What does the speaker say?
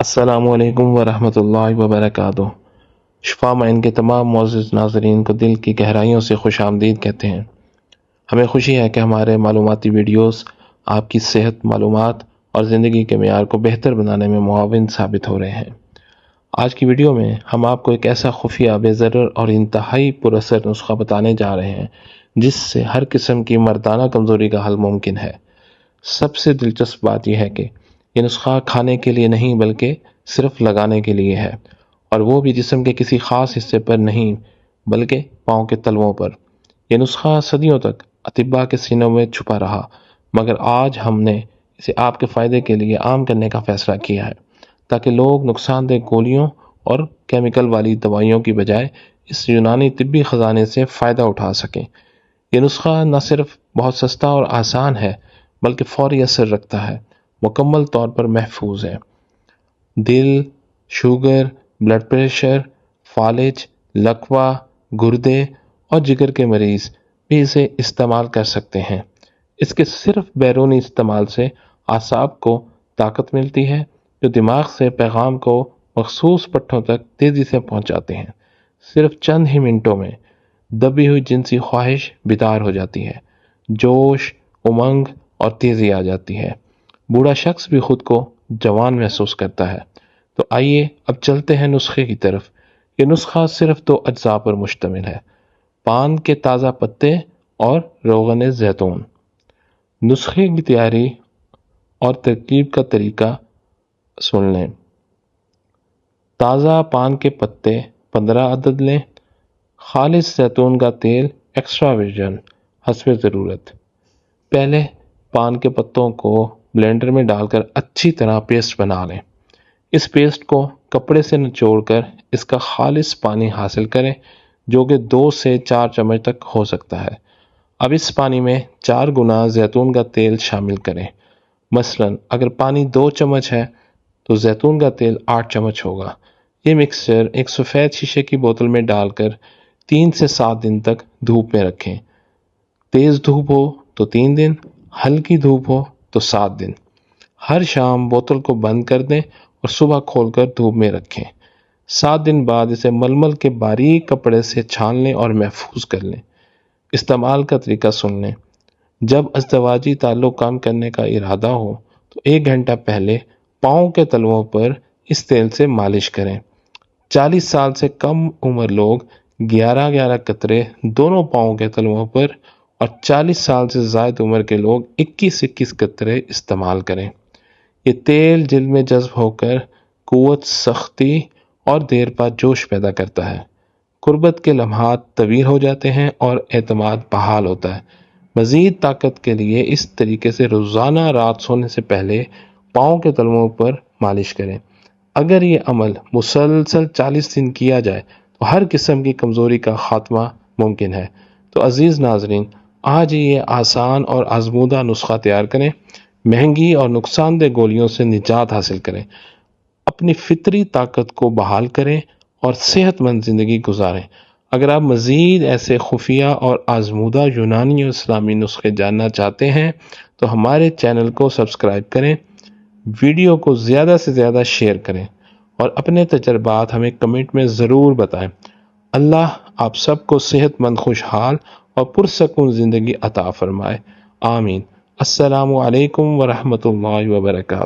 अस्सलामु अलैकुम वरहमतुल्लाहि वबरकातुह। शिफा माइन के तमाम मोअज़्ज़िज़ नाज़रीन को दिल की गहराइयों से खुश आमदीद कहते हैं। हमें खुशी है कि हमारे मालूमाती वीडियोस आपकी सेहत, मालूमात और ज़िंदगी के मेयार को बेहतर बनाने में मुआविन साबित हो रहे हैं। आज की वीडियो में हम आपको एक ऐसा खुफिया, बेज़रर और इंतहाई पुरअसर नुस्खा बताने जा रहे हैं जिससे हर किस्म की मर्दाना कमज़ोरी का हल मुमकिन है। सबसे दिलचस्प बात यह है कि ये नुस्खा खाने के लिए नहीं बल्कि सिर्फ लगाने के लिए है, और वो भी जिस्म के किसी ख़ास हिस्से पर नहीं बल्कि पाँव के तलवों पर। यह नुस्खा सदियों तक अतिब्बा के सीनों में छुपा रहा, मगर आज हमने इसे आपके फ़ायदे के लिए आम करने का फ़ैसला किया है ताकि लोग नुकसानदेह गोलियों और केमिकल वाली दवाइयों की बजाय इस यूनानी तिब्बी ख़जाने से फ़ायदा उठा सकें। यह नुस्खा न सिर्फ बहुत सस्ता और आसान है बल्कि फ़ौरी असर रखता है, मुकम्मल तौर पर महफूज है। दिल, शुगर, ब्लड प्रेशर, फालिज, लकवा, गुर्दे और जिगर के मरीज़ भी इसे इस्तेमाल कर सकते हैं। इसके सिर्फ बैरूनी इस्तेमाल से आसाब को ताकत मिलती है जो दिमाग से पैगाम को मखसूस पट्टों तक तेज़ी से पहुंचाते हैं। सिर्फ चंद ही मिनटों में दबी हुई जिनसी ख्वाहिश बेदार हो जाती है, जोश, उमंग और तेज़ी आ जाती है। बूढ़ा शख्स भी खुद को जवान महसूस करता है। तो आइए अब चलते हैं नुस्खे की तरफ। ये नुस्खा सिर्फ 2 अज्जा पर मुश्तमिल है: पान के ताज़ा पत्ते और रोगन जैतून। नुस्खे की तैयारी और तरकीब का तरीका सुन लें। ताज़ा पान के पत्ते 15 अदद लें। खालिस जैतून का तेल एक्स्ट्रा वर्जिन हस्बे ज़रूरत। पहले पान के पत्तों को ब्लेंडर में डालकर अच्छी तरह पेस्ट बना लें। इस पेस्ट को कपड़े से निचोड़कर इसका खालिस पानी हासिल करें जो कि 2 से 4 चम्मच तक हो सकता है। अब इस पानी में 4 गुना जैतून का तेल शामिल करें। मसलन अगर पानी 2 चम्मच है तो जैतून का तेल 8 चम्मच होगा। ये मिक्सचर एक सफ़ेद शीशे की बोतल में डालकर 3 से 7 दिन तक धूप में रखें। तेज़ धूप हो तो 3 दिन, हल्की धूप हो तो 7 दिन। हर शाम बोतल को बंद कर दें और सुबह खोलकर धूप में रखें। 7 दिन बाद इसे मलमल के बारीक कपड़े से छान लें और महफूज कर लें। इस्तेमाल का तरीका सुन लें। जब अज़दवाजी ताल्लुक़ कम करने का इरादा हो तो 1 घंटा पहले पाँव के तलवों पर इस तेल से मालिश करें। 40 साल से कम उम्र लोग 11-11 कतरे दोनों पाँव के तलवों पर और 40 साल से ज़ायद उम्र के लोग 21-21 कतरे इस्तेमाल करें। ये तेल जिल्द में जज्ब होकर कुव्वत, सख्ती और देर बाद जोश पैदा करता है। कुर्बत के लम्हात तवील हो जाते हैं और एतमाद बहाल होता है। मज़ीद ताकत के लिए इस तरीके से रोज़ाना रात सोने से पहले पाँव के तलवों पर मालिश करें। अगर ये अमल मुसलसल 40 दिन किया जाए तो हर किस्म की कमज़ोरी का खात्मा मुमकिन है। तो अज़ीज़ नाज़रीन, आज ही ये आसान और आज़मूदा नुस्खा तैयार करें। महंगी और नुकसानदेह गोलियों से निजात हासिल करें, अपनी फितरी ताकत को बहाल करें और सेहतमंद ज़िंदगी गुजारें। अगर आप मज़ीद ऐसे खुफिया और आज़मूदा यूनानी और इस्लामी नुस्खे जानना चाहते हैं तो हमारे चैनल को सब्सक्राइब करें, वीडियो को ज़्यादा से ज़्यादा शेयर करें और अपने तजर्बात हमें कमेंट में ज़रूर बताएं। अल्लाह आप सबको सेहतमंद, खुशहाल और पुरसकून ज़िंदगी अता फरमाए। आमीन। अस्सलामु अलैकुम वरहमतुल्लाहि वबरकातुहू।